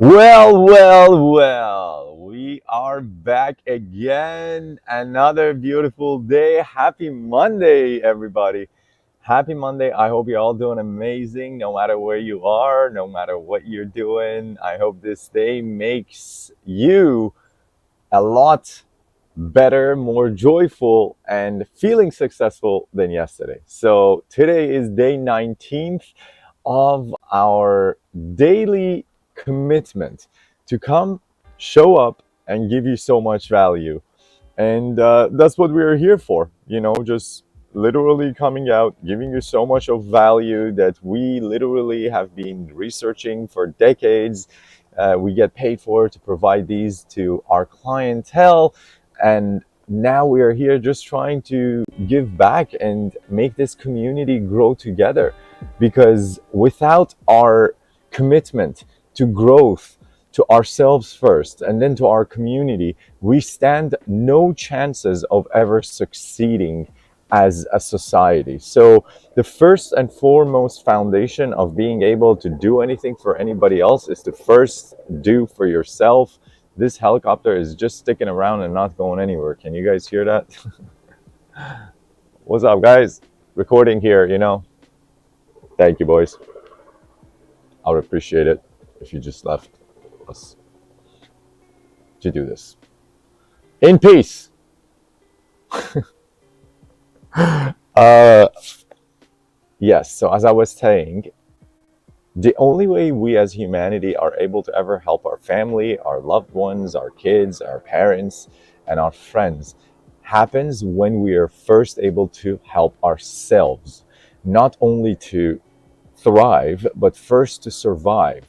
Well, we are back again. Another beautiful day. Happy Monday, everybody. Happy Monday. I hope you're all doing amazing, no matter where you are, no matter what you're doing. I hope this day makes you a lot better, more joyful, and feeling successful than yesterday. So today is day 19th of our daily commitment to come, show up, and give you so much value. And that's what we're here for, just literally coming out, giving you so much of value that we literally have been researching for decades. We get paid for to provide these to our clientele. And now we are here just trying to give back and make this community grow together. Because without our commitment to growth, to ourselves first, and then to our community, we stand no chances of ever succeeding as a society. So the first and foremost foundation of being able to do anything for anybody else is to first do for yourself. This helicopter is just sticking around and not going anywhere. Can you guys hear that? What's up, guys? Recording here. Thank you, boys. I would appreciate it if you just left us to do this in peace. Yes, so as I was saying, the only way we as humanity are able to ever help our family, our loved ones, our kids, our parents, and our friends happens when we are first able to help ourselves, not only to thrive, but first to survive.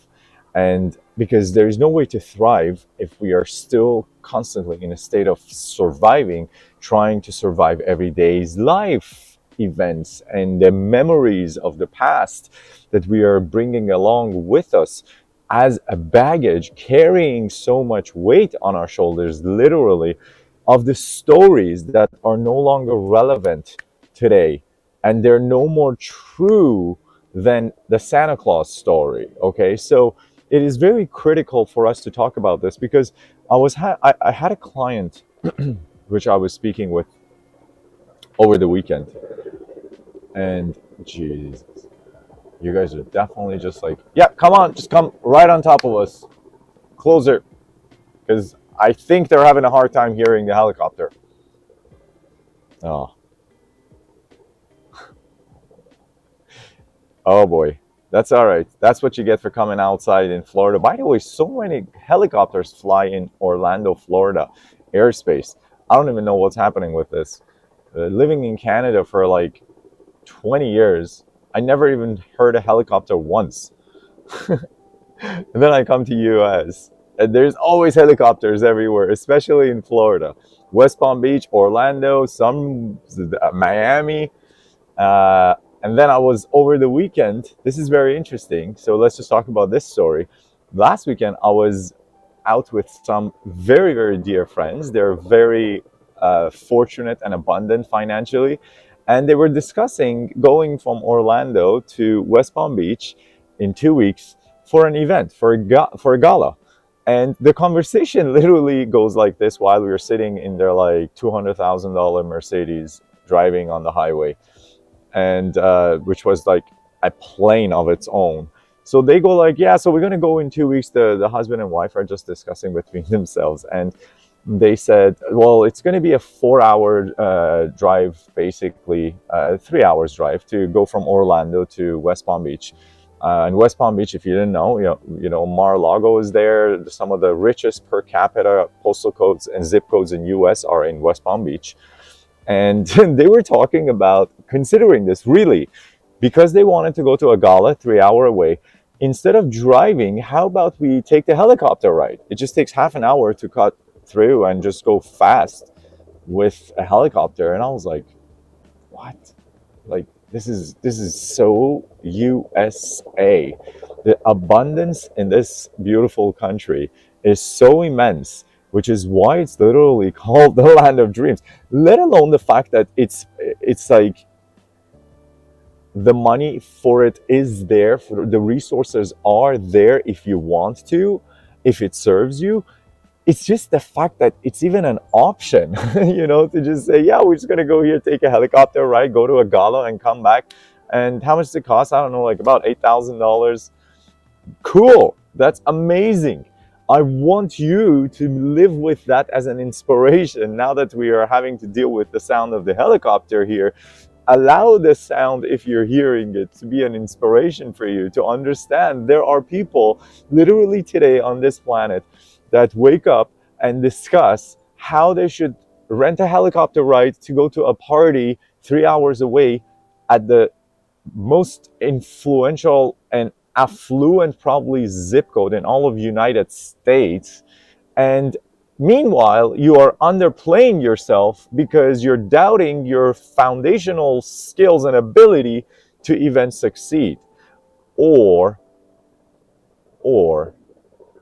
And because there is no way to thrive if we are still constantly in a state of surviving, trying to survive every day's life events and the memories of the past that we are bringing along with us as a baggage, carrying so much weight on our shoulders, literally, of the stories that are no longer relevant today. And they're no more true than the Santa Claus story. Okay, so it is very critical for us to talk about this because I had a client which I was speaking with over the weekend, and Jesus, you guys are definitely just like, yeah, come on, just come right on top of us, closer, because I think they're having a hard time hearing the helicopter. Oh, oh boy. That's all right. That's what you get for coming outside in Florida. By the way, so many helicopters fly in Orlando, Florida airspace. I don't even know what's happening with this. Living in Canada for like 20 years, I never even heard a helicopter once. And then I come to US, and there's always helicopters everywhere, especially in Florida. West Palm Beach, Orlando, some Miami. And then I was over the weekend. This is very interesting. So let's just talk about this story. Last weekend, I was out with some very, very dear friends. They're very fortunate and abundant financially. And they were discussing going from Orlando to West Palm Beach in 2 weeks for an event, for a gala. And the conversation literally goes like this while we were sitting in their like $200,000 Mercedes driving on the highway, and which was like a plane of its own. So they go like, yeah, so we're going to go in 2 weeks. The husband and wife are just discussing between themselves. And they said, well, it's going to be a 4-hour drive, basically 3 hours drive to go from Orlando to West Palm Beach. And West Palm Beach, if you didn't know, Mar-a-Lago is there. Some of the richest per capita postal codes and zip codes in US are in West Palm Beach. And they were talking about considering this, really, because they wanted to go to a gala 3 hour away. Instead of driving, how about we take the helicopter ride? It just takes half an hour to cut through and just go fast with a helicopter. And I was like, what? Like, this is so USA. The abundance in this beautiful country is so immense, which is why it's literally called the land of dreams. Let alone the fact that it's like the money for it is there, for the resources are there if you want to, if it serves you. It's just the fact that it's even an option, to just say, yeah, we're just going to go here, take a helicopter ride, go to a gala and come back. And how much does it cost? I don't know, like about $8,000. Cool. That's amazing. I want you to live with that as an inspiration. Now that we are having to deal with the sound of the helicopter here, allow the sound, if you're hearing it, to be an inspiration for you to understand there are people literally today on this planet that wake up and discuss how they should rent a helicopter ride to go to a party 3 hours away at the most influential and affluent probably zip code in all of United States. And meanwhile, you are underplaying yourself because you're doubting your foundational skills and ability to even succeed or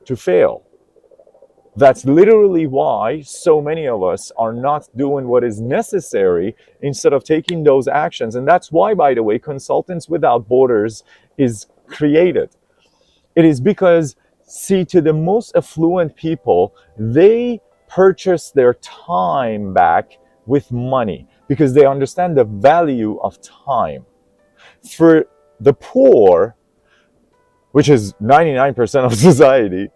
to fail. That's literally why so many of us are not doing what is necessary instead of taking those actions. And that's why, by the way, Consultants Without Borders is created. It is because, see, to the most affluent people, they purchase their time back with money because they understand the value of time. For the poor, which is 99% of society,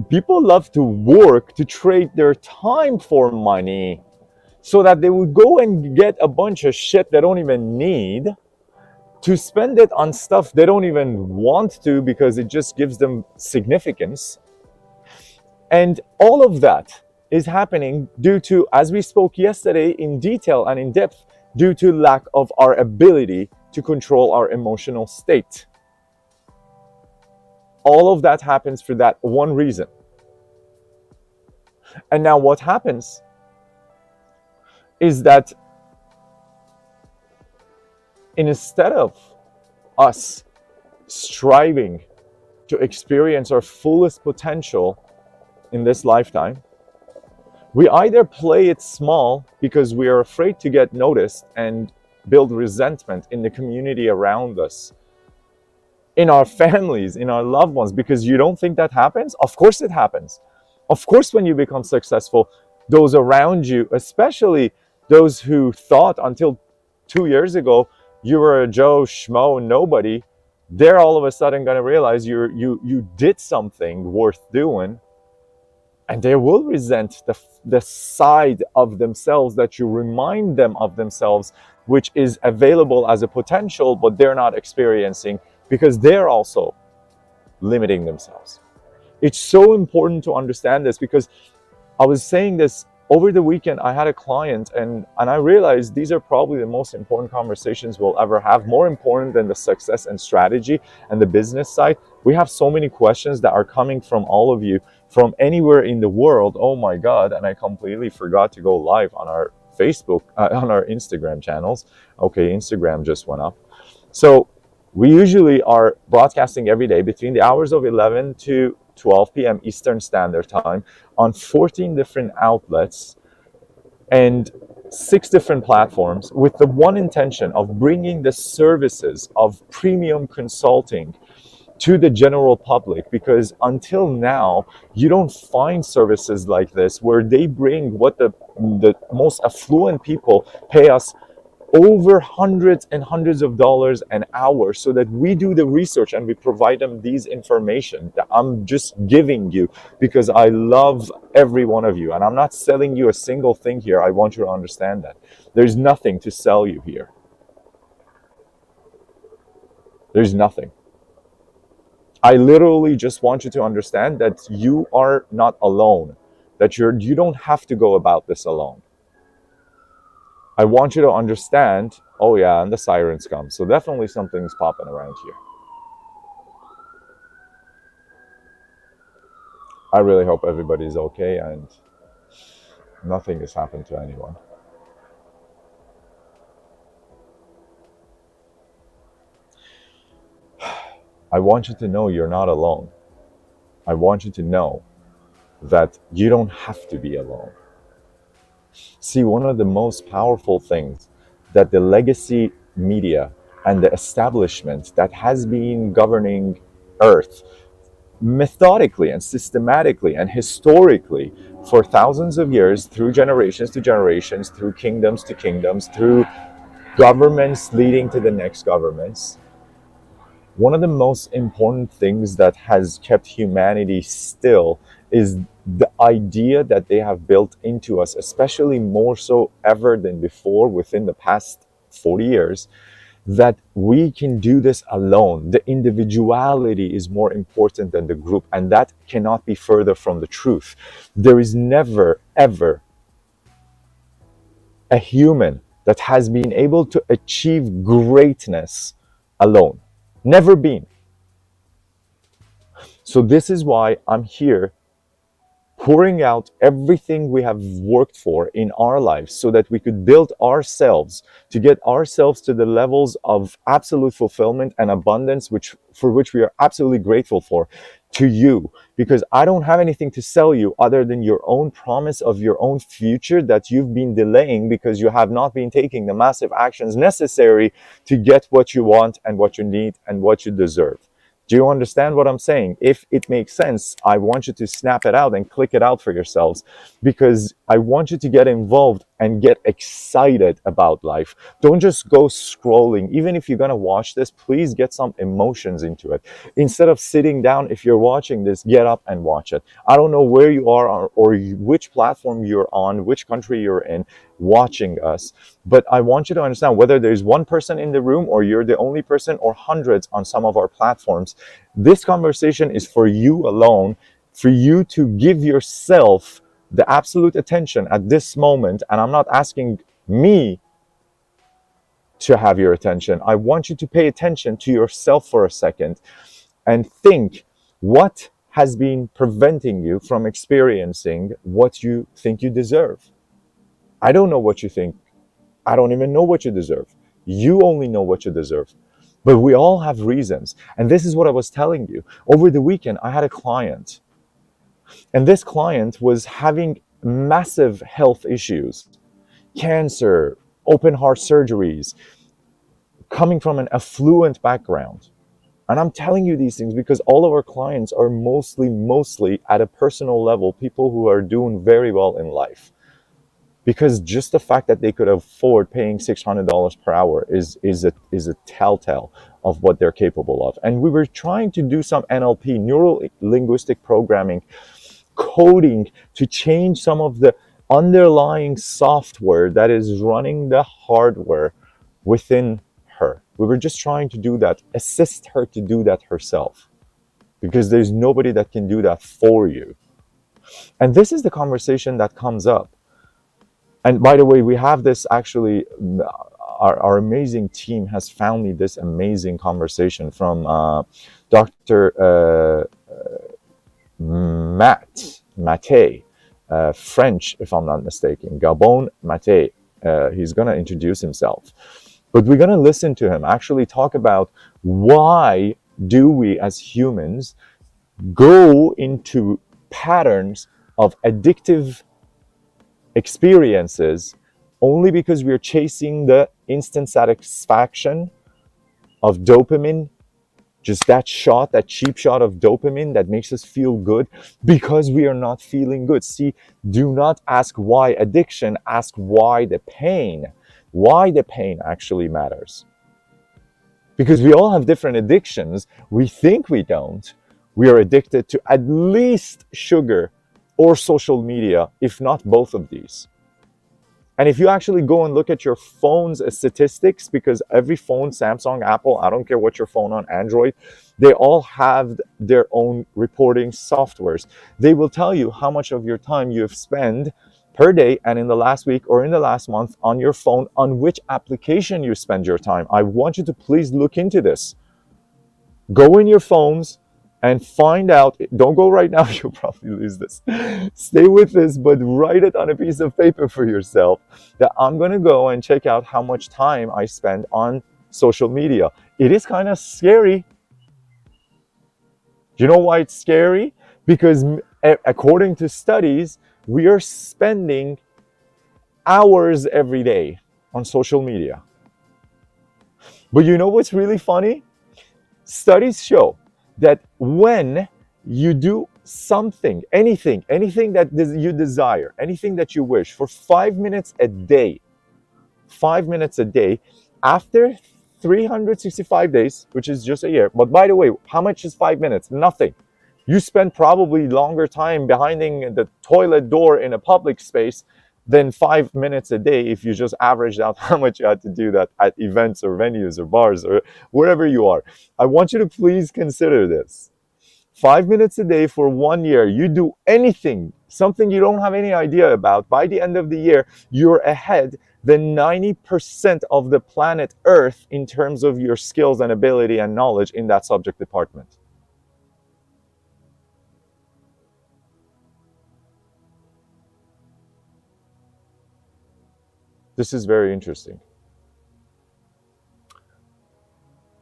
people love to work to trade their time for money so that they would go and get a bunch of shit they don't even need, to spend it on stuff they don't even want to because it just gives them significance. And all of that is happening due to, as we spoke yesterday in detail and in depth, due to lack of our ability to control our emotional state. All of that happens for that one reason. And now what happens is that instead of us striving to experience our fullest potential in this lifetime, we either play it small because we are afraid to get noticed and build resentment in the community around us, in our families, in our loved ones, because you don't think that happens? Of course it happens. Of course, when you become successful, those around you, especially those who thought until 2 years ago you were a Joe Schmo nobody, they're all of a sudden going to realize you did something worth doing, and they will resent the side of themselves that you remind them of themselves, which is available as a potential, but they're not experiencing because they're also limiting themselves. It's so important to understand this, because I was saying this over the weekend. I had a client and I realized these are probably the most important conversations we'll ever have, more important than the success and strategy and the business side. We have so many questions that are coming from all of you from anywhere in the world. Oh my God. And I completely forgot to go live on our Facebook, on our Instagram channels. Okay, Instagram just went up. So we usually are broadcasting every day between the hours of 11 to 12 p.m. Eastern Standard Time on 14 different outlets and 6 different platforms, with the one intention of bringing the services of premium consulting to the general public. Because until now, you don't find services like this where they bring what the most affluent people pay us over hundreds and hundreds of dollars an hour, so that we do the research and we provide them these information that I'm just giving you because I love every one of you, and I'm not selling you a single thing here. I want you to understand that there's nothing to sell you here. There's nothing. I literally just want you to understand that you are not alone, that you don't have to go about this alone. I want you to understand, oh yeah, and the sirens come. So definitely something's popping around here. I really hope everybody's okay and nothing has happened to anyone. I want you to know you're not alone. I want you to know that you don't have to be alone. See, one of the most powerful things that the legacy media and the establishment that has been governing Earth methodically and systematically and historically for thousands of years, through generations to generations, through kingdoms to kingdoms, through governments leading to the next governments. One of the most important things that has kept humanity still is the idea that they have built into us, especially more so ever than before within the past 40 years, that we can do this alone. The individuality is more important than the group, and that cannot be further from the truth. There is never, ever a human that has been able to achieve greatness alone. Never been. So this is why I'm here pouring out everything we have worked for in our lives so that we could build ourselves to get ourselves to the levels of absolute fulfillment and abundance for which we are absolutely grateful for, to you, because I don't have anything to sell you other than your own promise of your own future that you've been delaying because you have not been taking the massive actions necessary to get what you want and what you need and what you deserve. Do you understand what I'm saying? If it makes sense, I want you to snap it out and click it out for yourselves, because I want you to get involved and get excited about life. Don't just go scrolling. Even if you're going to watch this, please get some emotions into it. Instead of sitting down, if you're watching this, get up and watch it. I don't know where you are or which platform you're on, which country you're in watching us, but I want you to understand, whether there's one person in the room or you're the only person or hundreds on some of our platforms, this conversation is for you alone, for you to give yourself the absolute attention at this moment. And I'm not asking me to have your attention. I want you to pay attention to yourself for a second and think, what has been preventing you from experiencing what you think you deserve? I don't know what you think. I don't even know what you deserve. You only know what you deserve. But we all have reasons. And this is what I was telling you. Over the weekend, I had a client. And this client was having massive health issues. Cancer, open heart surgeries, coming from an affluent background. And I'm telling you these things because all of our clients are mostly at a personal level, people who are doing very well in life. Because just the fact that they could afford paying $600 per hour is a telltale of what they're capable of. And we were trying to do some NLP, neuro linguistic programming, coding, to change some of the underlying software that is running the hardware within her. We were just trying to do that, assist her to do that herself, because there's nobody that can do that for you. And this is the conversation that comes up. And by the way, we have this actually, our amazing team has found me this amazing conversation from Dr. Matte, French, if I'm not mistaken, Gabon Matte. He's going to introduce himself. But we're going to listen to him actually talk about why do we as humans go into patterns of addictive experiences only because we're chasing the instant satisfaction of dopamine, just that shot, that cheap shot of dopamine that makes us feel good because we are not feeling good. See, do not ask why addiction, ask why the pain. Why the pain actually matters. Because we all have different addictions. We think we don't. We are addicted to at least sugar or social media, if not both of these. And if you actually go and look at your phone's statistics, because every phone, Samsung, Apple, I don't care what your phone on, Android, they all have their own reporting softwares. They will tell you how much of your time you have spent per day and in the last week or in the last month on your phone, on which application you spend your time. I want you to please look into this. Go in your phones and find out. Don't go right now, you'll probably lose this. Stay with this, but write it on a piece of paper for yourself, that I'm going to go and check out how much time I spend on social media. It is kind of scary. Do you know why it's scary? Because according to studies, we are spending hours every day on social media. But you know what's really funny? Studies show that when you do something, anything that you desire, anything that you wish, for 5 minutes a day, 5 minutes a day, after 365 days, which is just a year. But by the way, how much is 5 minutes? Nothing. You spend probably longer time behind the toilet door in a public space than 5 minutes a day if you just averaged out how much you had to do that at events or venues or bars or wherever you are. I want you to please consider this. 5 minutes a day for 1 year, you do anything, something you don't have any idea about. By the end of the year, you're ahead than 90% of the planet Earth in terms of your skills and ability and knowledge in that subject department. This is very interesting.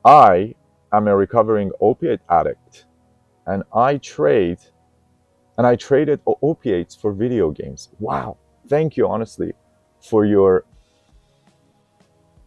I am a recovering opiate addict, and I traded opiates for video games. Wow. Thank you, honestly, for your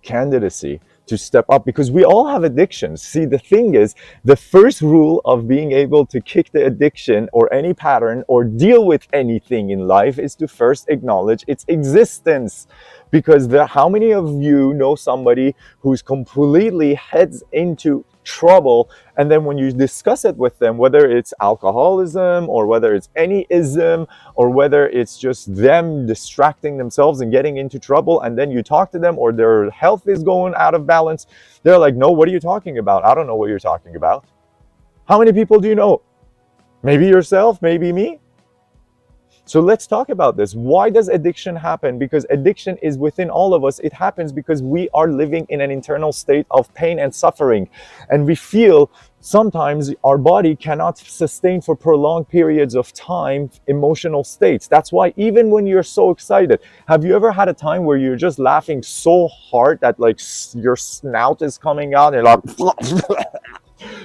candidacy to step up, because we all have addictions. See, the thing is, the first rule of being able to kick the addiction or any pattern or deal with anything in life is to first acknowledge its existence. Because how many of you know somebody who's completely heads into trouble, and then when you discuss it with them, whether it's alcoholism or whether it's any ism or whether it's just them distracting themselves and getting into trouble, and then you talk to them, or their health is going out of balance, they're like, no, what are you talking about? I don't know what you're talking about. How many people do you know? Maybe yourself, maybe me. So let's talk about this. Why does addiction happen? Because addiction is within all of us. It happens because we are living in an internal state of pain and suffering. And we feel sometimes our body cannot sustain for prolonged periods of time emotional states. That's why even when you're so excited, have you ever had a time where you're just laughing so hard that like your snout is coming out and like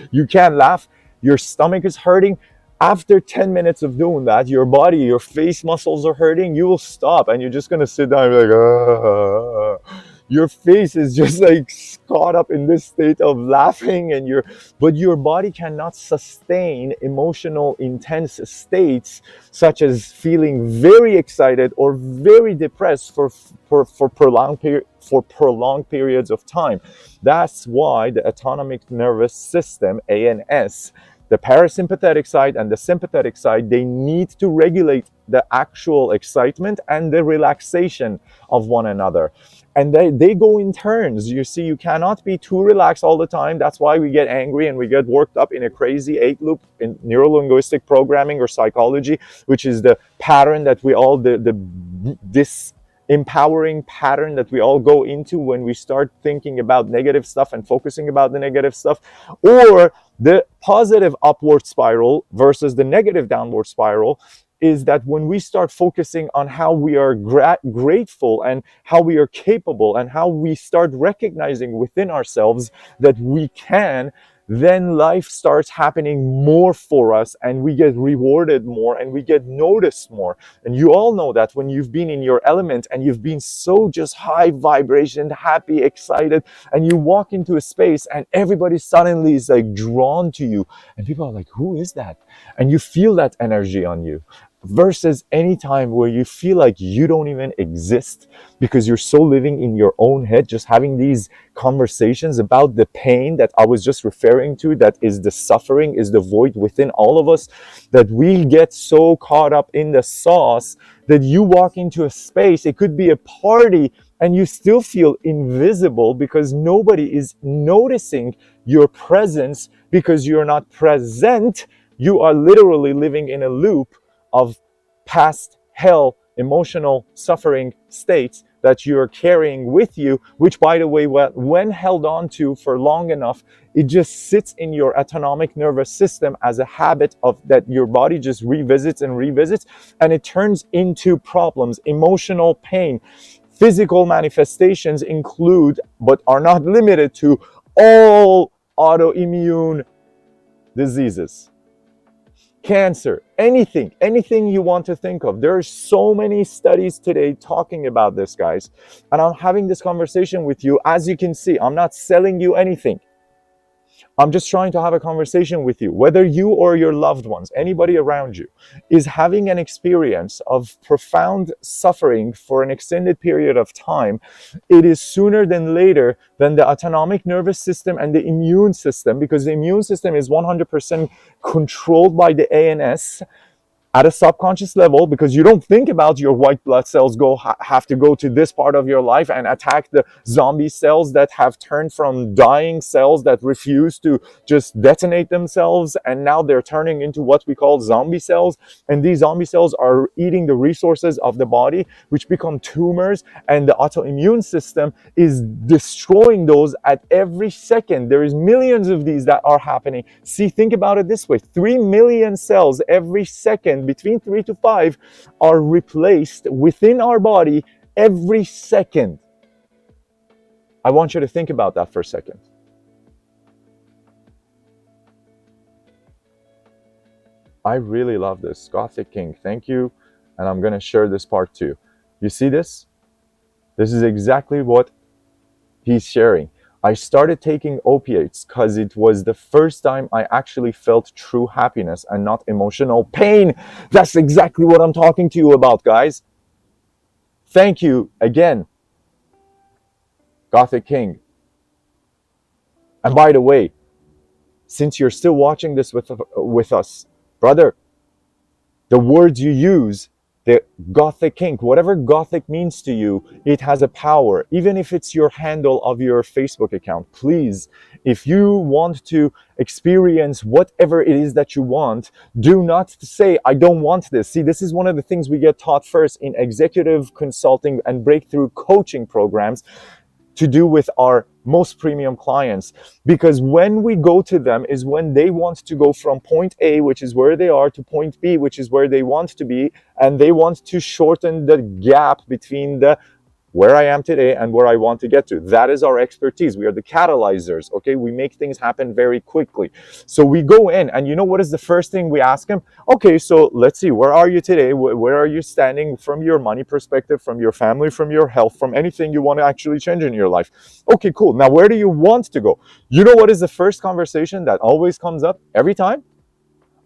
you can't laugh, your stomach is hurting? After 10 minutes of doing that, your body, your face muscles are hurting, you will stop and you're just gonna sit down and be like, your face is just like caught up in this state of laughing, and but your body cannot sustain emotional intense states such as feeling very excited or very depressed for prolonged periods of time. That's why the autonomic nervous system, ANS, the parasympathetic side and the sympathetic side, they need to regulate the actual excitement and the relaxation of one another. And they go in turns. You see, you cannot be too relaxed all the time. That's why we get angry and we get worked up in a crazy 8 loop in neuro-linguistic programming or psychology, which is the pattern that we all, this empowering pattern that we all go into when we start thinking about negative stuff and focusing about the negative stuff, or the positive upward spiral versus the negative downward spiral, is that when we start focusing on how we are grateful and how we are capable and how we start recognizing within ourselves that we can, then life starts happening more for us and we get rewarded more and we get noticed more. And you all know that when you've been in your element and you've been so just high vibration, happy, excited, and you walk into a space and everybody suddenly is like drawn to you and people are like, who is that? And you feel that energy on you. Versus any time where you feel like you don't even exist because you're so living in your own head, just having these conversations about the pain that I was just referring to, that is the suffering, is the void within all of us, that we get so caught up in the sauce that you walk into a space, it could be a party, and you still feel invisible because nobody is noticing your presence because you're not present. You are literally living in a loop of past hell, emotional suffering states that you're carrying with you, which, by the way, when held on to for long enough, it just sits in your autonomic nervous system as a habit of that your body just revisits and revisits, and it turns into problems, emotional pain. Physical manifestations include, but are not limited to, all autoimmune diseases. Cancer, anything you want to think of. There are so many studies today talking about this, guys. And I'm having this conversation with you. As you can see, I'm not selling you anything. I'm just trying to have a conversation with you. Whether you or your loved ones, anybody around you, is having an experience of profound suffering for an extended period of time, it is sooner than later than the autonomic nervous system and the immune system, because the immune system is 100% controlled by the ANS at a subconscious level, because you don't think about your white blood cells have to go to this part of your life and attack the zombie cells that have turned from dying cells that refuse to just detonate themselves, and now they're turning into what we call zombie cells. And these zombie cells are eating the resources of the body, which become tumors, and the autoimmune system is destroying those at every second. There is millions of these that are happening. See, think about it this way: 3 million cells every second, between 3 to 5, are replaced within our body every second. I want you to think about that for a second. I really love this. Gothic King, thank you. And I'm going to share this part too. You see this? This is exactly what he's sharing. I started taking opiates because it was the first time I actually felt true happiness and not emotional pain. That's exactly what I'm talking to you about, guys. Thank you again, Gothic King. And by the way, since you're still watching this with us, brother, the words you use, the Gothic King, whatever Gothic means to you, it has a power. Even if it's your handle of your Facebook account, please, if you want to experience whatever it is that you want, do not say, I don't want this. See, this is one of the things we get taught first in executive consulting and breakthrough coaching programs, to do with our most premium clients, because when we go to them is when they want to go from point A, which is where they are, to point B, which is where they want to be, and they want to shorten the gap between the where I am today and where I want to get to. That is our expertise. We are the catalyzers, okay? We make things happen very quickly. So we go in, and you know what is the first thing we ask them? Okay, so let's see, where are you today? Where are you standing from your money perspective, from your family, from your health, from anything you want to actually change in your life? Okay, cool. Now, where do you want to go? You know what is the first conversation that always comes up every time?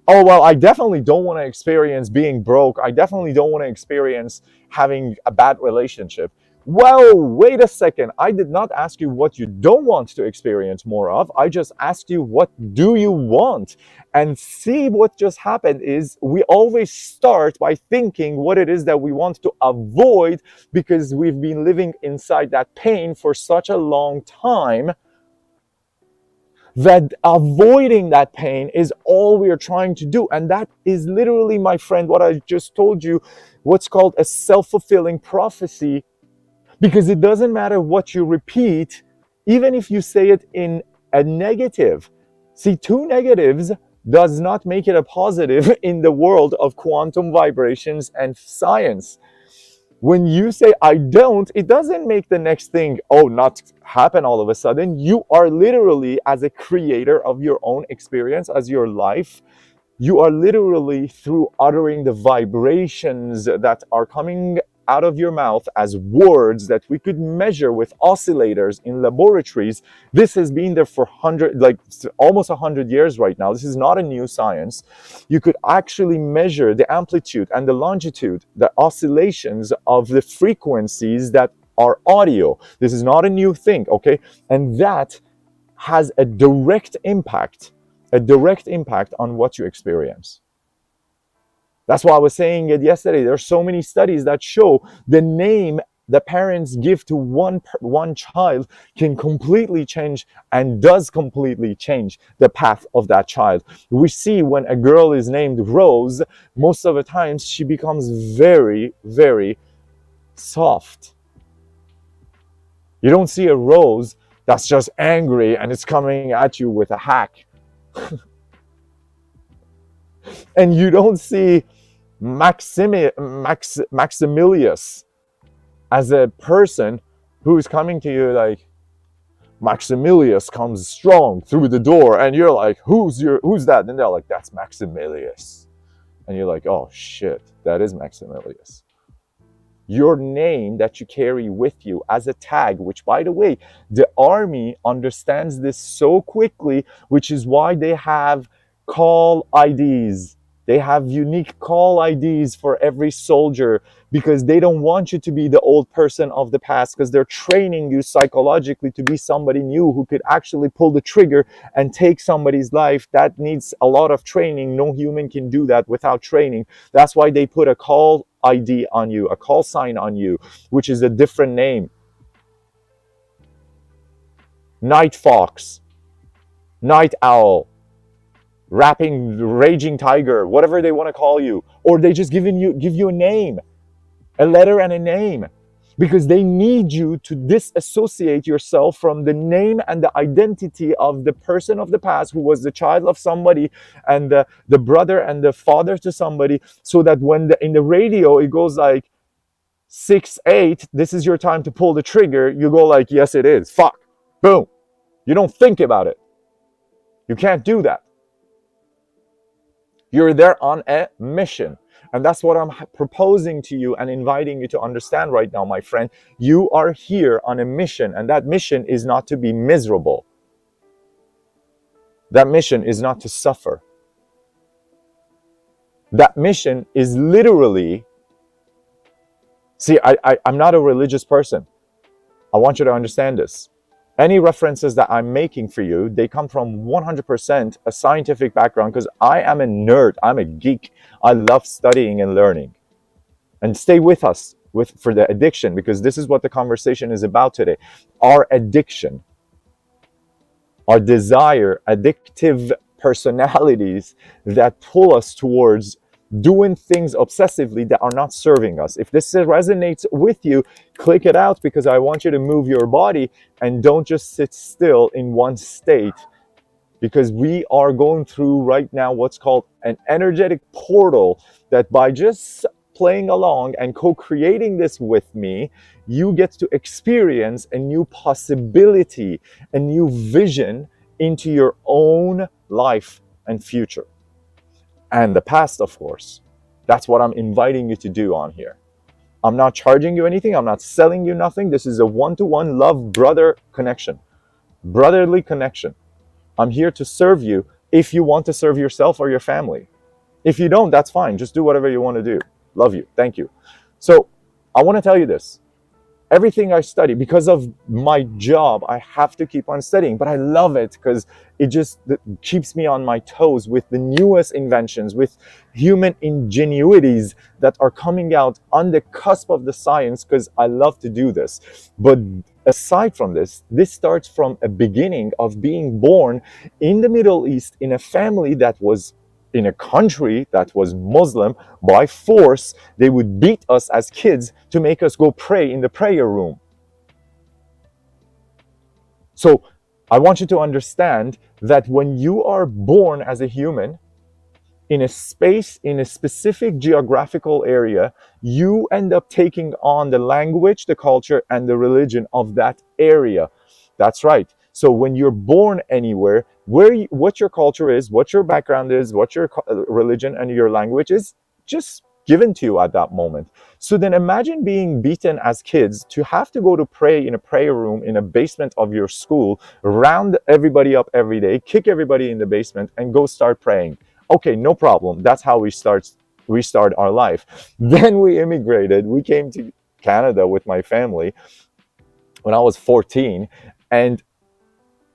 Oh, well, I definitely don't want to experience being broke. I definitely don't want to experience having a bad relationship. Well, wait a second. I did not ask you what you don't want to experience more of. I just asked you, what do you want? And see, what just happened is we always start by thinking what it is that we want to avoid, because we've been living inside that pain for such a long time that avoiding that pain is all we are trying to do. And that is literally, my friend, what I just told you, what's called a self-fulfilling prophecy. Because it doesn't matter what you repeat, even if you say it in a negative. See, 2 negatives does not make it a positive in the world of quantum vibrations and science. When you say, I don't, it doesn't make the next thing, not happen all of a sudden. You are literally, as a creator of your own experience, as your life, you are literally, through uttering the vibrations that are coming out of your mouth as words that we could measure with oscillators in laboratories. This has been there for almost 100 years right now. This is not a new science. You could actually measure the amplitude and the longitude, the oscillations of the frequencies that are audio. This is not a new thing, okay? And that has a direct impact on what you experience. That's why I was saying it yesterday. There are so many studies that show the name the parents give to one child can completely change, and does completely change, the path of that child. We see when a girl is named Rose, most of the times she becomes very, very soft. You don't see a Rose that's just angry and it's coming at you with a hack. And you don't see Maximilius as a person who's coming to you like, Maximilius comes strong through the door, and you're like, who's that? And they're like, that's Maximilius. And you're like, oh shit, that is Maximilius. your name that you carry with you as a tag, which, by the way, the army understands this so quickly, which is why they have call IDs. They have unique call IDs for every soldier, because they don't want you to be the old person of the past, because they're training you psychologically to be somebody new who could actually pull the trigger and take somebody's life. That needs a lot of training. No human can do that without training. That's why they put a call ID on you, a call sign on you, which is a different name. Night Fox, Night Owl, Raging Tiger, whatever they want to call you. Or they just give you a name, a letter and a name, because they need you to disassociate yourself from the name and the identity of the person of the past who was the child of somebody, and the brother and the father to somebody, so that when in the radio it goes like 6-8, this is your time to pull the trigger, you go like, yes it is, fuck, boom. You don't think about it. You can't do that. You're there on a mission. And that's what I'm proposing to you and inviting you to understand right now, my friend. You are here on a mission, and that mission is not to be miserable. That mission is not to suffer. That mission is literally... See, I'm not a religious person. I want you to understand this. Any references that I'm making for you, they come from 100% a scientific background, because I am a nerd. I'm a geek. I love studying and learning. And stay with us for the addiction, because this is what the conversation is about today. Our addiction, our desire, addictive personalities that pull us towards doing things obsessively that are not serving us. If this resonates with you, click it out, because I want you to move your body and don't just sit still in one state, because we are going through right now what's called an energetic portal, that by just playing along and co-creating this with me, you get to experience a new possibility, a new vision into your own life and future. And the past, of course. That's what I'm inviting you to do on here. I'm not charging you anything. I'm not selling you nothing. This is a one-to-one love brother connection, brotherly connection. I'm here to serve you if you want to serve yourself or your family. If you don't, that's fine. Just do whatever you want to do. Love you. Thank you. So I want to tell you this. Everything I study, because of my job, I have to keep on studying, but I love it because it just keeps me on my toes with the newest inventions, with human ingenuities that are coming out on the cusp of the science, because I love to do this. But aside from this, this starts from a beginning of being born in the Middle East in a family that was in a country that was Muslim. By force, they would beat us as kids to make us go pray in the prayer room. So I want you to understand that when you are born as a human in a space, in a specific geographical area, you end up taking on the language, the culture, and the religion of that area. That's right. So when you're born anywhere, what your culture is, what your background is, what your religion and your language is, just given to you at that moment. So then imagine being beaten as kids to have to go to pray in a prayer room in a basement of your school, round everybody up every day, kick everybody in the basement, and go start praying. Okay, no problem. That's how we start our life. Then we immigrated. We came to Canada with my family when I was 14, and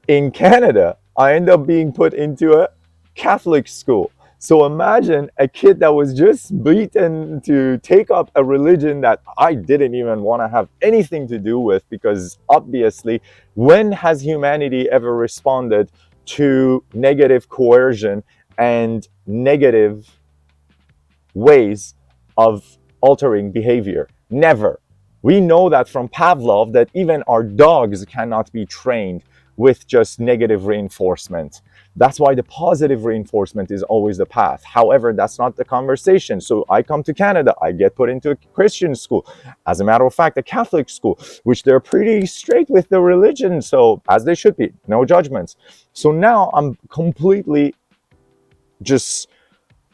in Canada, I ended up being put into a Catholic school. So imagine a kid that was just beaten to take up a religion that I didn't even want to have anything to do with, because obviously, when has humanity ever responded to negative coercion and negative ways of altering behavior? Never. We know that from Pavlov that even our dogs cannot be trained with just negative reinforcement. That's why the positive reinforcement is always the path. However, that's not the conversation. So I come to Canada, I get put into a Christian school. As a matter of fact, a Catholic school, which they're pretty straight with the religion. So as they should be, no judgments. So now I'm completely just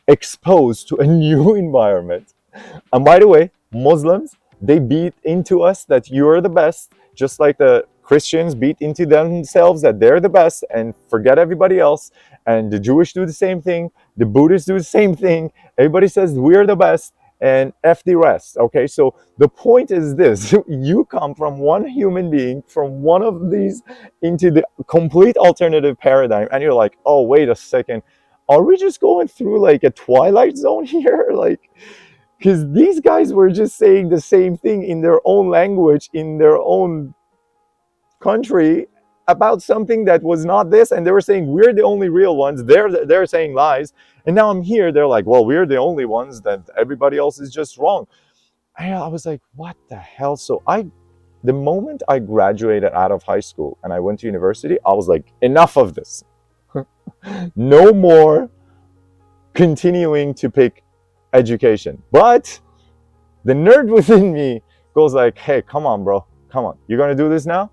exposed to a new environment. And by the way, Muslims, They beat into us that you're the best, just like the Christians beat into themselves that they're the best and forget everybody else. And the Jewish do the same thing. The Buddhists do the same thing. Everybody says we're the best and F the rest. Okay, so the point is this: you come from one human being, from one of these, into the complete alternative paradigm, and you're like, oh, wait a second, are we just going through like a twilight zone here? Like, because these guys were just saying the same thing in their own language, in their own country, about something that was not this, and they were saying we're the only real ones. They're saying lies, and now I'm here. They're like, well, we're the only ones, that everybody else is just wrong. And I was like, what the hell? So the moment I graduated out of high school and I went to university, I was like, enough of this. No more continuing to pick education. But the nerd within me goes like, hey, come on, bro, come on, you're gonna do this now?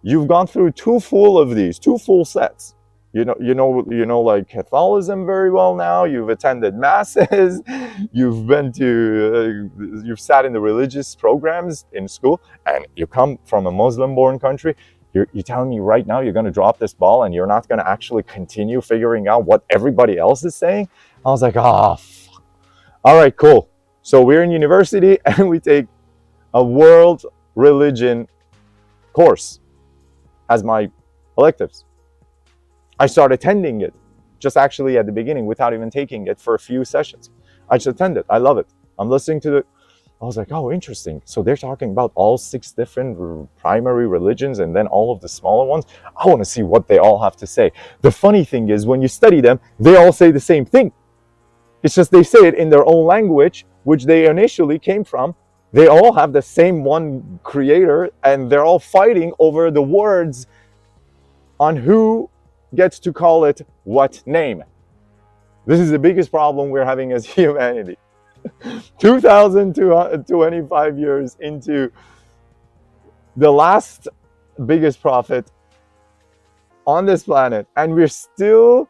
You've gone through two full sets. You know, like Catholicism very well now. You've attended masses. You've been to, you've sat in the religious programs in school, and you come from a Muslim-born country. You're telling me right now you're going to drop this ball and you're not going to actually continue figuring out what everybody else is saying? I was like, oh, fuck. All right, cool. So we're in university and we take a world religion course as my electives. I started attending it just actually at the beginning without even taking it for a few sessions. I just attend it. I love it. I'm listening to it. I was like, oh, interesting. So they're talking about all 6 different primary religions and then all of the smaller ones. I want to see what they all have to say. The funny thing is, when you study them, they all say the same thing. It's just they say it in their own language, which they initially came from. They all have the same one creator, and they're all fighting over the words on who gets to call it what name. This is the biggest problem we're having as humanity. 2,225 years into the last biggest prophet on this planet, and we're still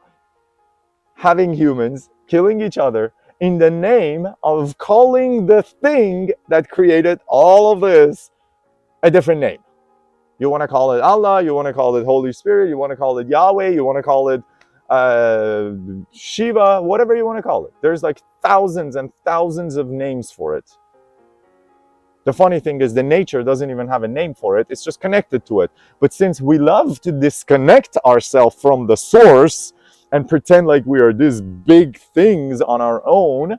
having humans killing each other in the name of calling the thing that created all of this a different name. You want to call it Allah, you want to call it Holy Spirit, you want to call it Yahweh, you want to call it Shiva, whatever you want to call it. There's like thousands and thousands of names for it. The funny thing is, the nature doesn't even have a name for it. It's just connected to it. But since we love to disconnect ourselves from the source and pretend like we are these big things on our own,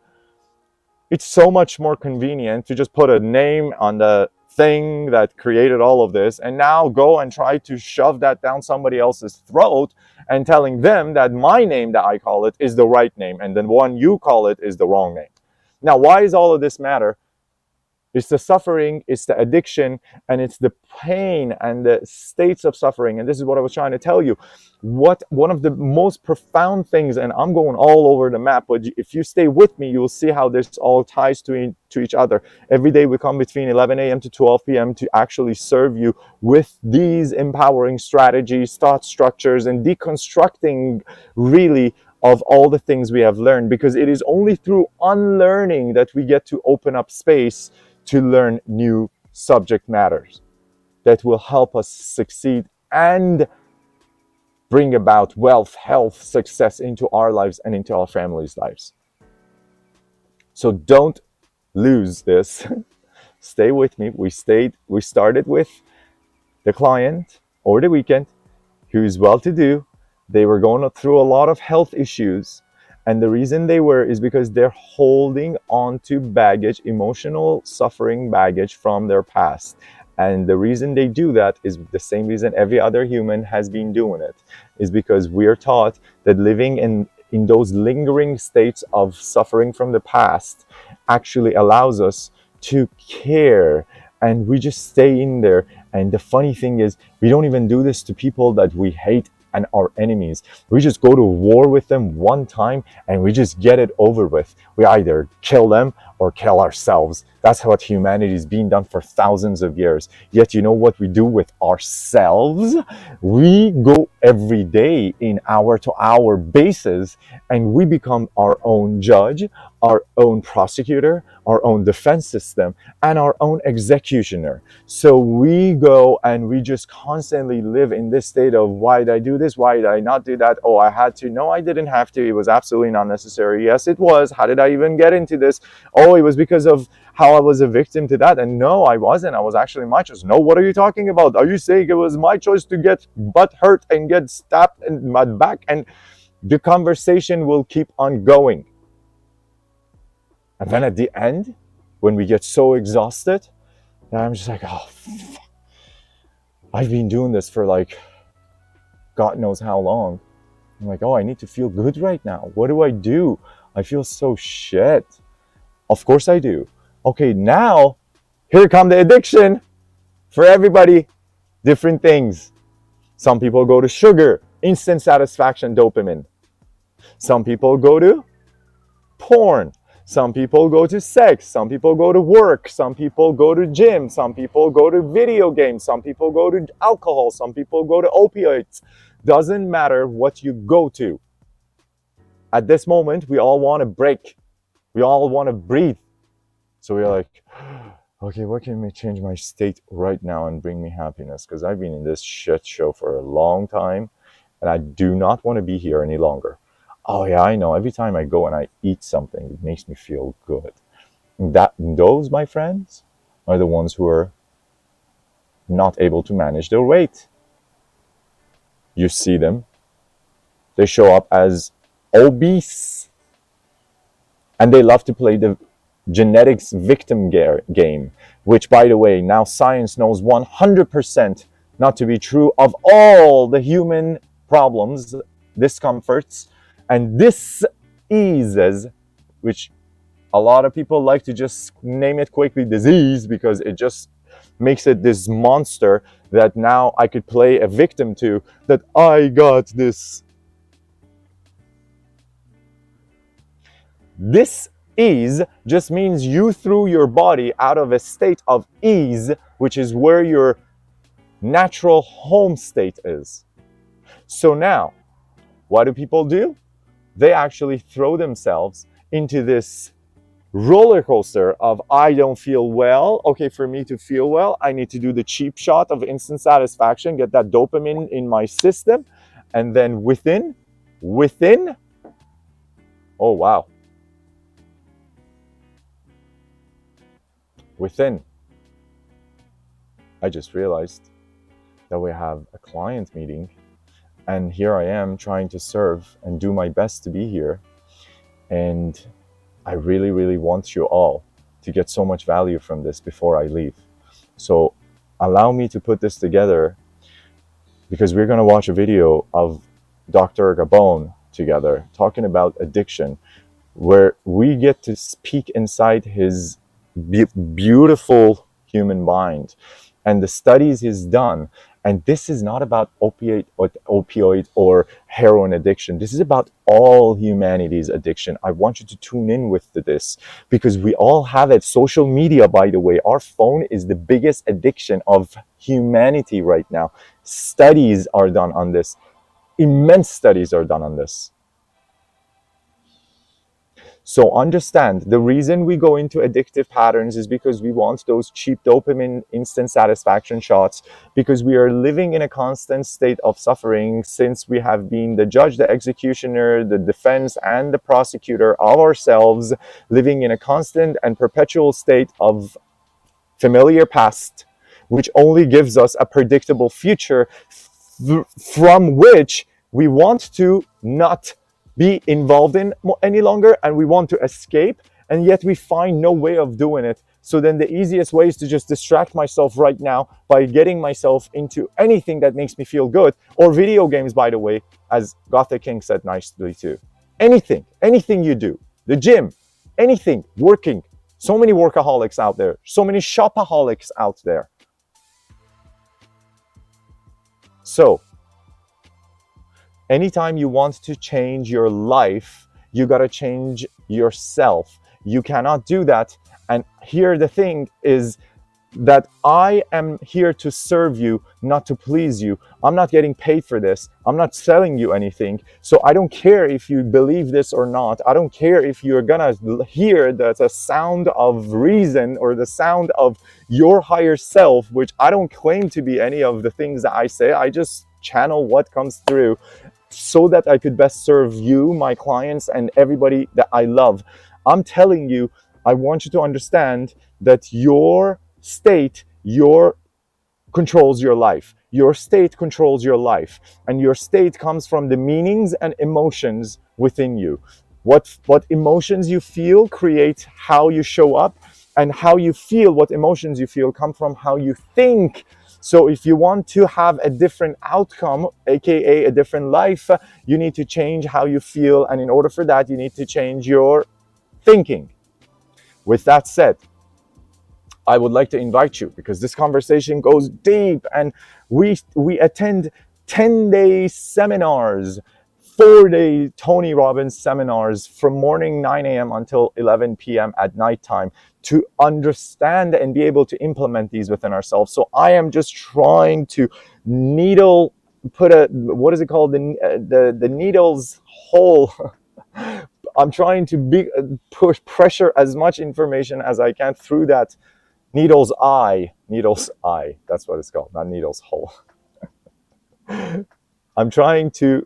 it's so much more convenient to just put a name on the thing that created all of this, and now go and try to shove that down somebody else's throat and telling them that my name that I call it is the right name and the one you call it is the wrong name. Now, why does all of this matter? It's the suffering, it's the addiction, and it's the pain and the states of suffering. And this is what I was trying to tell you. One of the most profound things, and I'm going all over the map, but if you stay with me, you'll see how this all ties to each other. Every day we come between 11 a.m. to 12 p.m. to actually serve you with these empowering strategies, thought structures, and deconstructing really of all the things we have learned, because it is only through unlearning that we get to open up space to learn new subject matters that will help us succeed and bring about wealth, health, success into our lives and into our families' lives. So don't lose this. Stay with me. We started with the client over the weekend who's well-to-do. They were going through a lot of health issues. And the reason they were is because they're holding on to baggage, emotional suffering baggage from their past. And the reason they do that is the same reason every other human has been doing it, is because we're taught that living in those lingering states of suffering from the past actually allows us to care, and we just stay in there. And the funny thing is, we don't even do this to people that we hate and our enemies. We just go to war with them one time and we just get it over with. We either kill them or kill ourselves. That's what humanity is being done for thousands of years. Yet you know what we do with ourselves? We go every day in hour-to-hour basis, and we become our own judge, our own prosecutor, our own defense system, and our own executioner. So we go and we just constantly live in this state of, why did I do this? Why did I not do that? Oh, I had to. No, I didn't have to. It was absolutely not necessary. Yes, it was. How did I even get into this? Oh, it was because of how I was a victim to that. And no, I wasn't. I was actually my choice. No, what are you talking about? Are you saying it was my choice to get butt hurt and get stabbed in my back? And the conversation will keep on going. And then at the end, when we get so exhausted, I'm just like, oh, fuck. I've been doing this for like God knows how long. I'm like, oh, I need to feel good right now. What do I do? I feel so shit. Of course I do. Okay, now here come the addiction for everybody. Different things. Some people go to sugar, instant satisfaction, dopamine. Some people go to porn. Some people go to sex. Some people go to work. Some people go to gym. Some people go to video games. Some people go to alcohol. Some people go to opioids. Doesn't matter what you go to. At this moment, we all want to break. We all want to breathe. So we're like, okay, what can change my state right now and bring me happiness? Because I've been in this shit show for a long time, and I do not want to be here any longer. Oh yeah, I know. Every time I go and I eat something, it makes me feel good. Those, my friends, are the ones who are not able to manage their weight. You see them. They show up as obese. And they love to play the genetics victim game, which, by the way, now science knows 100% not to be true of all the human problems, discomforts, and diseases, which a lot of people like to just name it quickly disease, because it just makes it this monster that now I could play a victim to, that I got this. This ease just means you threw your body out of a state of ease, which is where your natural home state is. So now, what do people do? They actually throw themselves into this roller coaster of, I don't feel well. Okay, for me to feel well, I need to do the cheap shot of instant satisfaction, get that dopamine in my system. And then within, oh wow. Within, I just realized that we have a client meeting, and here I am trying to serve and do my best to be here. And I really, really want you all to get so much value from this before I leave. So allow me to put this together, because we're going to watch a video of Dr. Gabon together talking about addiction, where we get to speak inside his beautiful human mind and the studies he's done. And this is not about opioid or heroin addiction. This is about all humanity's addiction. I want you to tune in with this, because we all have it. Social media, by the way, our phone is the biggest addiction of humanity right now. Studies are done on this. Immense studies are done on this. So understand, the reason we go into addictive patterns is because we want those cheap dopamine instant satisfaction shots, because we are living in a constant state of suffering since we have been the judge, the executioner, the defense, and the prosecutor of ourselves, living in a constant and perpetual state of familiar past, which only gives us a predictable future from which we want to not be involved in any longer, and we want to escape, and yet we find no way of doing it. So then the easiest way is to just distract myself right now by getting myself into anything that makes me feel good, or video games, by the way, as Gothic King said nicely too. Anything you do, the gym, anything, working. So many workaholics out there, so many shopaholics out there. So anytime you want to change your life, you got to change yourself. You cannot do that. And here the thing is that I am here to serve you, not to please you. I'm not getting paid for this. I'm not selling you anything. So I don't care if you believe this or not. I don't care if you're gonna hear the sound of reason or the sound of your higher self, which I don't claim to be any of the things that I say. I just channel what comes through so that I could best serve you, my clients, and everybody that I love. I'm telling you, I want you to understand that your state, your controls your life. Your state controls your life, and your state comes from the meanings and emotions within you. What emotions you feel create how you show up, and how you feel, what emotions you feel, come from how you think. So if you want to have a different outcome, aka a different life, you need to change how you feel, and in order for that, you need to change your thinking. With that said, I would like to invite you, because this conversation goes deep, and we attend 10-day seminars, 4-day Tony Robbins seminars from morning 9 a.m. until 11 p.m. at nighttime to understand and be able to implement these within ourselves. So I am just trying to put a, what is it called? The needle's hole. I'm trying to push pressure as much information as I can through that needle's eye, that's what it's called, not needle's hole. I'm trying to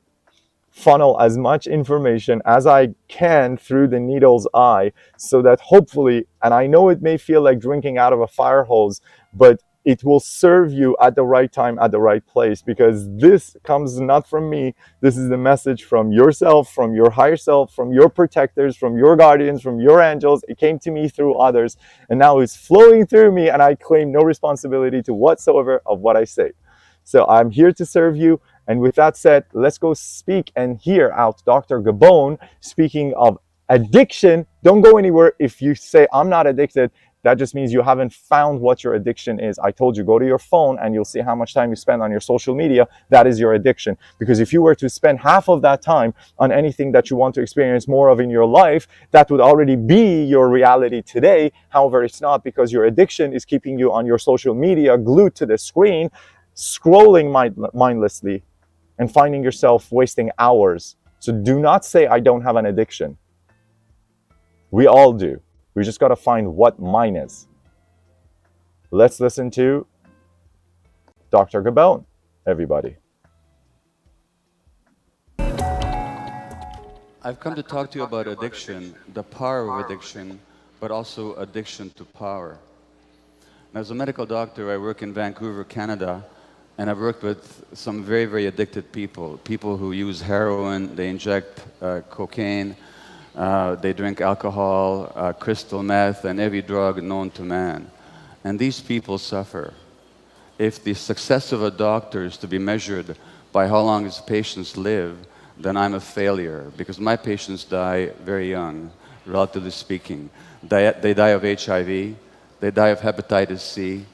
funnel as much information as I can through the needle's eye, so that hopefully, and I know it may feel like drinking out of a fire hose, but it will serve you at the right time, at the right place, because this comes not from me. This is the message from yourself, from your higher self, from your protectors, from your guardians, from your angels. It came to me through others, and now it's flowing through me, and I claim no responsibility to whatsoever of what I say. So I'm here to serve you. And with that said, let's go speak and hear out Dr. Gabon speaking of addiction. Don't go anywhere. If you say, I'm not addicted, that just means you haven't found what your addiction is. I told you, go to your phone and you'll see how much time you spend on your social media. That is your addiction. Because if you were to spend half of that time on anything that you want to experience more of in your life, that would already be your reality today. However, it's not, because your addiction is keeping you on your social media, glued to the screen, scrolling mindlessly, and finding yourself wasting hours. So do not say, I don't have an addiction. We all do. We just got to find what mine is. Let's listen to Dr. Gabon, everybody. I've come to talk to you about addiction, the power of addiction, but also addiction to power. And as a medical doctor, I work in Vancouver, Canada, and I've worked with some very, very addicted people. People who use heroin, they inject cocaine, they drink alcohol, crystal meth, and every drug known to man. And these people suffer. If the success of a doctor is to be measured by how long his patients live, then I'm a failure, because my patients die very young, relatively speaking. They die of HIV, they die of hepatitis C,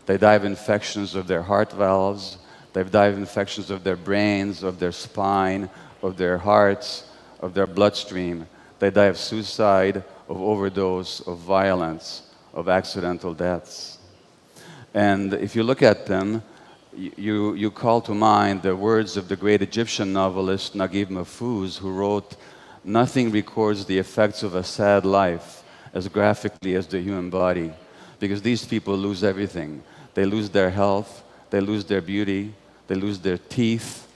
they die of infections of their heart valves, they die of infections of their brains, of their spine, of their hearts, of their bloodstream. They die of suicide, of overdose, of violence, of accidental deaths. And if you look at them, you call to mind the words of the great Egyptian novelist Naguib Mahfouz, who wrote, "Nothing records the effects of a sad life as graphically as the human body," because these people lose everything. They lose their health, they lose their beauty, they lose their teeth,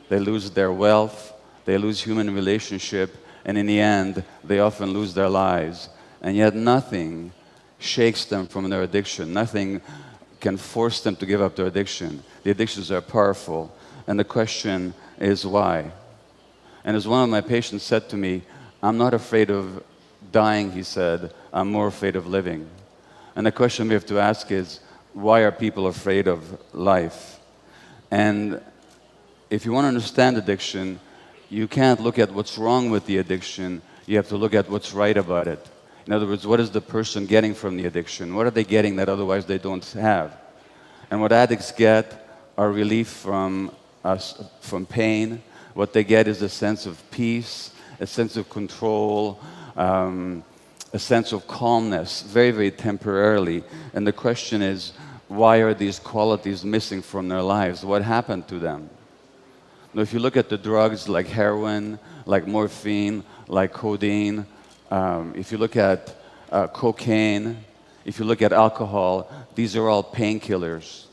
they lose their wealth, they lose human relationship, and in the end, they often lose their lives. And yet nothing shakes them from their addiction. Nothing can force them to give up their addiction. The addictions are powerful. And the question is why? And as one of my patients said to me, "I'm not afraid of dying," he said, "I'm more afraid of living." And the question we have to ask is, why are people afraid of life? And if you want to understand addiction, you can't look at what's wrong with the addiction. You have to look at what's right about it. In other words, what is the person getting from the addiction? What are they getting that otherwise they don't have? And what addicts get are relief from pain. What they get is a sense of peace, a sense of control, a sense of calmness, very, very temporarily. And the question is, why are these qualities missing from their lives? What happened to them? Now, if you look at the drugs like heroin, like morphine, like codeine, if you look at cocaine, if you look at alcohol, these are all painkillers.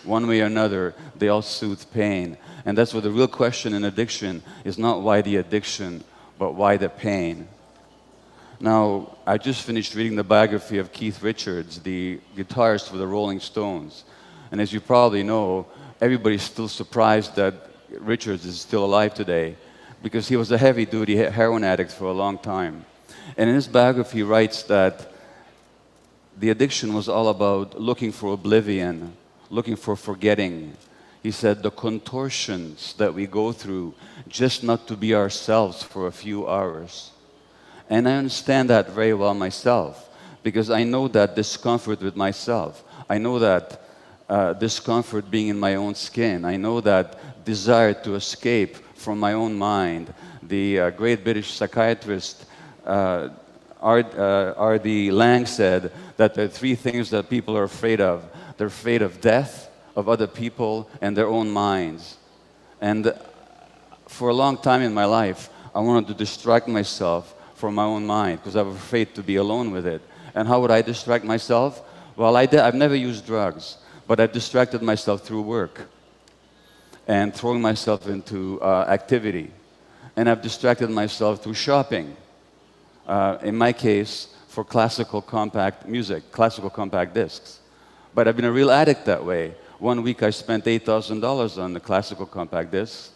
One way or another, they all soothe pain. And that's what the real question in addiction is, not why the addiction, but why the pain. Now, I just finished reading the biography of Keith Richards, the guitarist for the Rolling Stones. And as you probably know, everybody's still surprised that Richards is still alive today, because he was a heavy-duty heroin addict for a long time. And in his biography, he writes that the addiction was all about looking for oblivion, looking for forgetting. He said the contortions that we go through just not to be ourselves for a few hours. And I understand that very well myself, because I know that discomfort with myself. I know that discomfort being in my own skin. I know that desire to escape from my own mind. The great British psychiatrist R.D. Lang said that there are three things that people are afraid of. They're afraid of death, of other people, and their own minds. And for a long time in my life, I wanted to distract myself from my own mind because I was afraid to be alone with it. And how would I distract myself? Well, I've never used drugs, but I've distracted myself through work and throwing myself into activity. And I've distracted myself through shopping. In my case, for classical compact music, classical compact discs. But I've been a real addict that way. One week I spent $8,000 on the classical compact discs,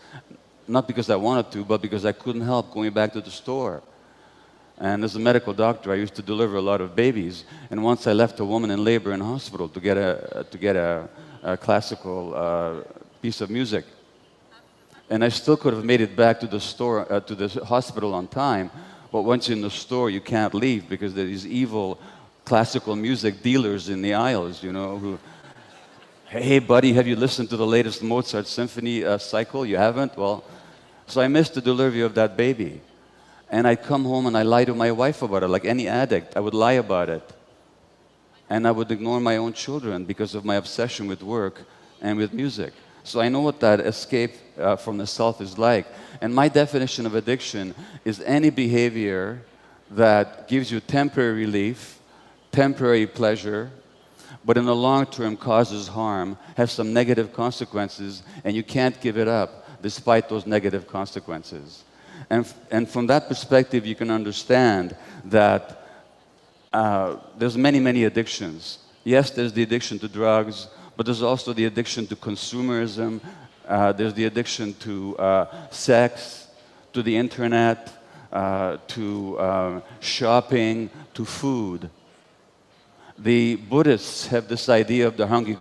not because I wanted to, but because I couldn't help going back to the store. And as a medical doctor, I used to deliver a lot of babies. And once I left a woman in labor in hospital to get a classical piece of music. And I still could have made it back to the store, to the hospital on time. But once you're in the store, you can't leave because there are these evil classical music dealers in the aisles, you know, who, hey, buddy, have you listened to the latest Mozart symphony cycle? You haven't? Well, so I missed the delivery of that baby. And I'd come home and I lie to my wife about it, like any addict. I would lie about it. And I would ignore my own children because of my obsession with work and with music. So I know what that escape from the self is like. And my definition of addiction is any behavior that gives you temporary relief, temporary pleasure, but in the long term causes harm, has some negative consequences, and you can't give it up despite those negative consequences. And from that perspective, you can understand that there's many, many addictions. Yes, there's the addiction to drugs, but there's also the addiction to consumerism. There's the addiction to sex, to the internet, to shopping, to food. The Buddhists have this idea of the hungry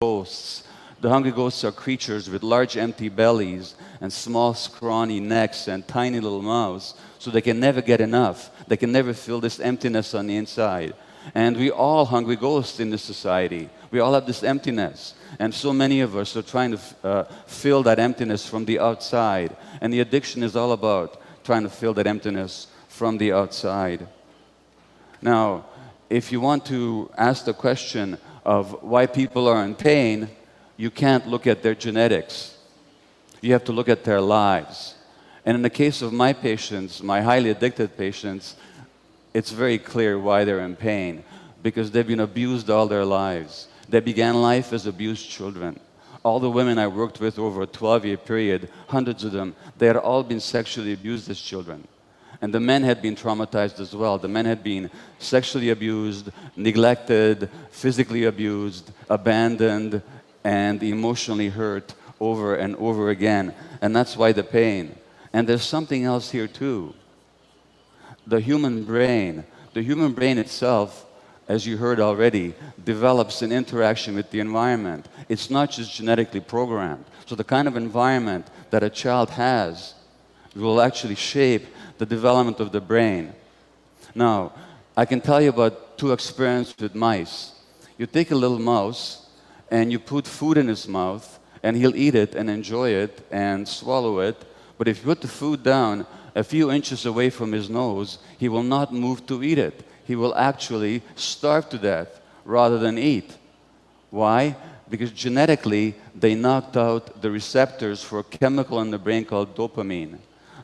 ghosts. The hungry ghosts are creatures with large empty bellies and small scrawny necks and tiny little mouths, so they can never get enough. They can never fill this emptiness on the inside. And we all hungry ghosts in this society. We all have this emptiness. And so many of us are trying to fill that emptiness from the outside. And the addiction is all about trying to fill that emptiness from the outside. Now, if you want to ask the question of why people are in pain, you can't look at their genetics. You have to look at their lives. And in the case of my patients, my highly addicted patients, it's very clear why they're in pain, because they've been abused all their lives. They began life as abused children. All the women I worked with over a 12-year period, hundreds of them, they had all been sexually abused as children. And the men had been traumatized as well. The men had been sexually abused, neglected, physically abused, abandoned, and emotionally hurt over and over again. And that's why the pain. And there's something else here too. The human brain itself, as you heard already, develops an interaction with the environment. It's not just genetically programmed. So the kind of environment that a child has will actually shape the development of the brain. Now, I can tell you about two experiments with mice. You take a little mouse and you put food in his mouth, and he'll eat it and enjoy it and swallow it. But if you put the food down a few inches away from his nose, he will not move to eat it. He will actually starve to death rather than eat. Why? Because genetically, they knocked out the receptors for a chemical in the brain called dopamine.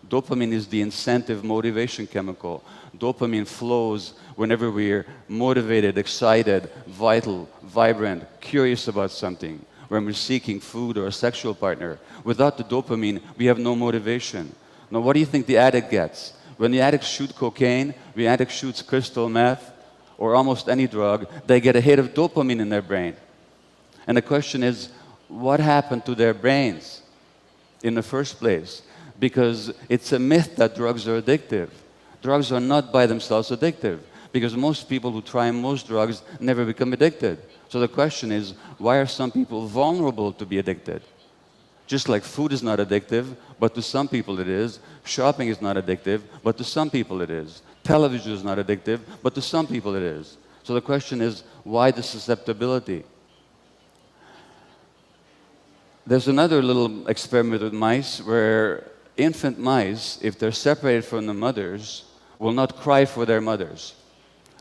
Dopamine is the incentive motivation chemical. Dopamine flows whenever we're motivated, excited, vital, vibrant, curious about something, when we're seeking food or a sexual partner. Without the dopamine, we have no motivation. Now, what do you think the addict gets? When the addict shoots cocaine, the addict shoots crystal meth, or almost any drug, they get a hit of dopamine in their brain. And the question is, what happened to their brains in the first place? Because it's a myth that drugs are addictive. Drugs are not by themselves addictive, because most people who try most drugs never become addicted. So the question is, why are some people vulnerable to be addicted? Just like food is not addictive, but to some people it is. Shopping is not addictive, but to some people it is. Television is not addictive, but to some people it is. So the question is, why the susceptibility? There's another little experiment with mice where infant mice, if they're separated from the mothers, will not cry for their mothers.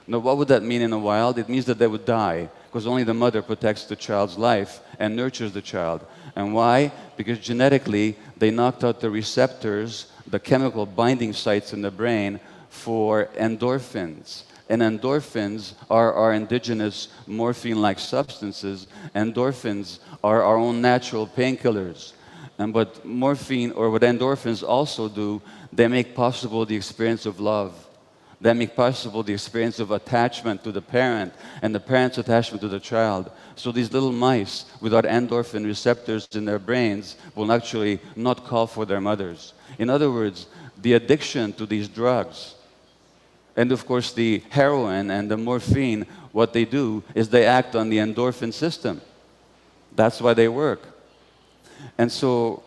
Now, what would that mean in the wild? It means that they would die, because only the mother protects the child's life and nurtures the child. And why? Because genetically, they knocked out the receptors, the chemical binding sites in the brain for endorphins. And endorphins are our indigenous morphine-like substances. Endorphins are our own natural painkillers. And what morphine, or what endorphins also do, they make possible the experience of love. They make possible the experience of attachment to the parent and the parent's attachment to the child. So these little mice without endorphin receptors in their brains will actually not call for their mothers. In other words, the addiction to these drugs, and of course the heroin and the morphine, what they do is they act on the endorphin system. That's why they work. And so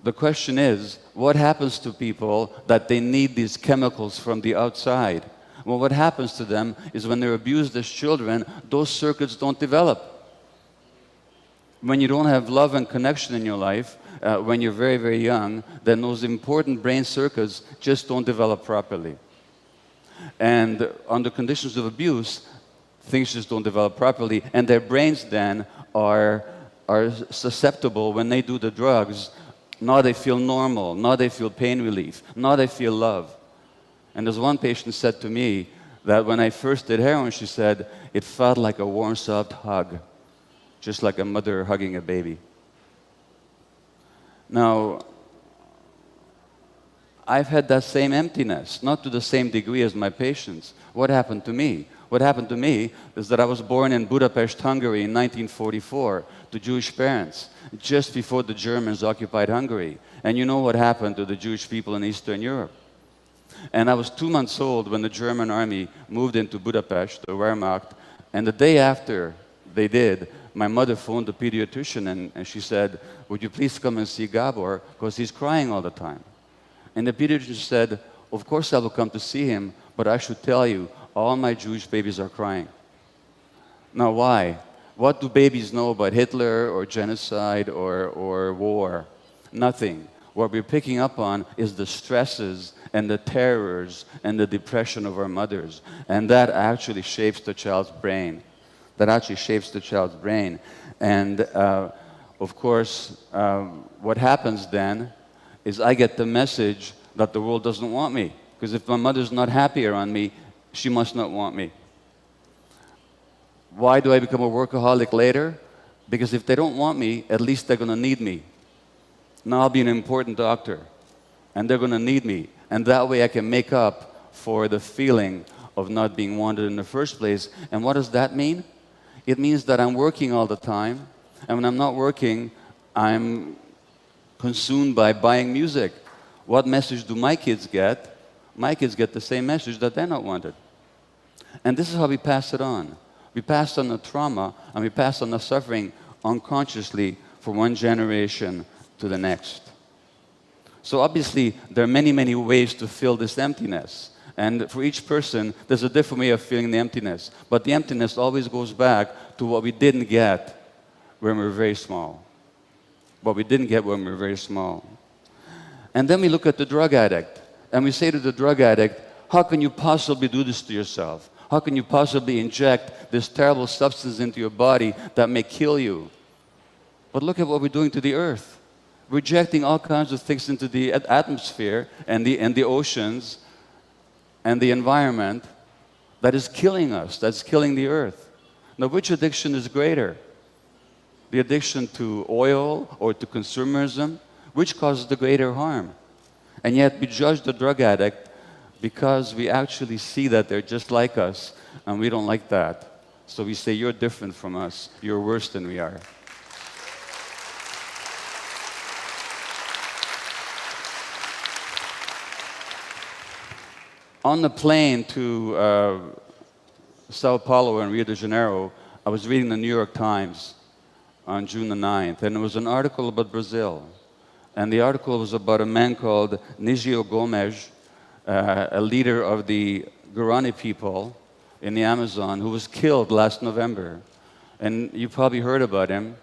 the question is, what happens to people that they need these chemicals from the outside? Well, what happens to them is when they're abused as children, those circuits don't develop. When you don't have love and connection in your life, when you're very, very young, then those important brain circuits just don't develop properly. And under conditions of abuse, things just don't develop properly, and their brains then are susceptible when they do the drugs. Now they feel normal, now they feel pain relief, now they feel love. And there's one patient said to me that when I first did heroin, she said, it felt like a warm, soft hug, just like a mother hugging a baby. Now, I've had that same emptiness, not to the same degree as my patients. What happened to me? What happened to me is that I was born in Budapest, Hungary in 1944 to Jewish parents, just before the Germans occupied Hungary. And you know what happened to the Jewish people in Eastern Europe. And I was 2 months old when the German army moved into Budapest, the Wehrmacht, and the day after they did, my mother phoned the pediatrician and she said, would you please come and see Gabor, because he's crying all the time. And the pediatrician said, of course I will come to see him, but I should tell you, all my Jewish babies are crying. Now why? What do babies know about Hitler or genocide or war? Nothing. What we're picking up on is the stresses and the terrors and the depression of our mothers. And that actually shapes the child's brain. That actually shapes the child's brain. And of course, what happens then is I get the message that the world doesn't want me. Because if my mother's not happy around me, she must not want me. Why do I become a workaholic later? Because if they don't want me, at least they're going to need me. Now I'll be an important doctor, and they're going to need me. And that way I can make up for the feeling of not being wanted in the first place. And what does that mean? It means that I'm working all the time, and when I'm not working, I'm consumed by buying music. What message do my kids get? My kids get the same message, that they're not wanted. And this is how we pass it on. We pass on the trauma and we pass on the suffering unconsciously from one generation to the next. So obviously, there are many, many ways to fill this emptiness. And for each person, there's a different way of feeling the emptiness. But the emptiness always goes back to what we didn't get when we were very small. What we didn't get when we were very small. And then we look at the drug addict, and we say to the drug addict, how can you possibly do this to yourself? How can you possibly inject this terrible substance into your body that may kill you? But look at what we're doing to the earth. We're injecting all kinds of things into the atmosphere and the oceans and the environment that is killing us, that's killing the earth. Now, which addiction is greater? The addiction to oil or to consumerism? Which causes the greater harm? And yet we judge the drug addict because we actually see that they're just like us, and we don't like that. So we say, you're different from us. You're worse than we are. On the plane to Sao Paulo and Rio de Janeiro, I was reading the New York Times on June the 9th, and it was an article about Brazil. And the article was about a man called Nigio Gomes, a leader of the Guarani people in the Amazon, who was killed last November. And you probably heard about him.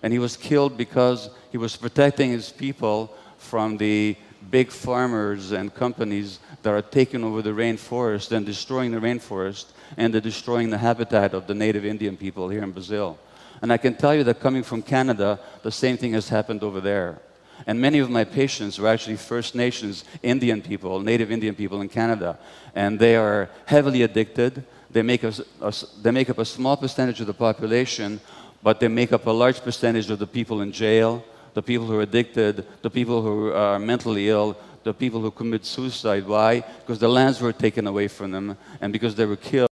And he was killed because he was protecting his people from the big farmers and companies that are taking over the rainforest and destroying the rainforest, and they're destroying the habitat of the native Indian people here in Brazil. And I can tell you that coming from Canada, the same thing has happened over there. And many of my patients were actually First Nations Indian people, native Indian people in Canada. And they are heavily addicted. They make up a small percentage of the population, but they make up a large percentage of the people in jail, the people who are addicted, the people who are mentally ill, the people who commit suicide. Why? Because the lands were taken away from them, and because they were killed.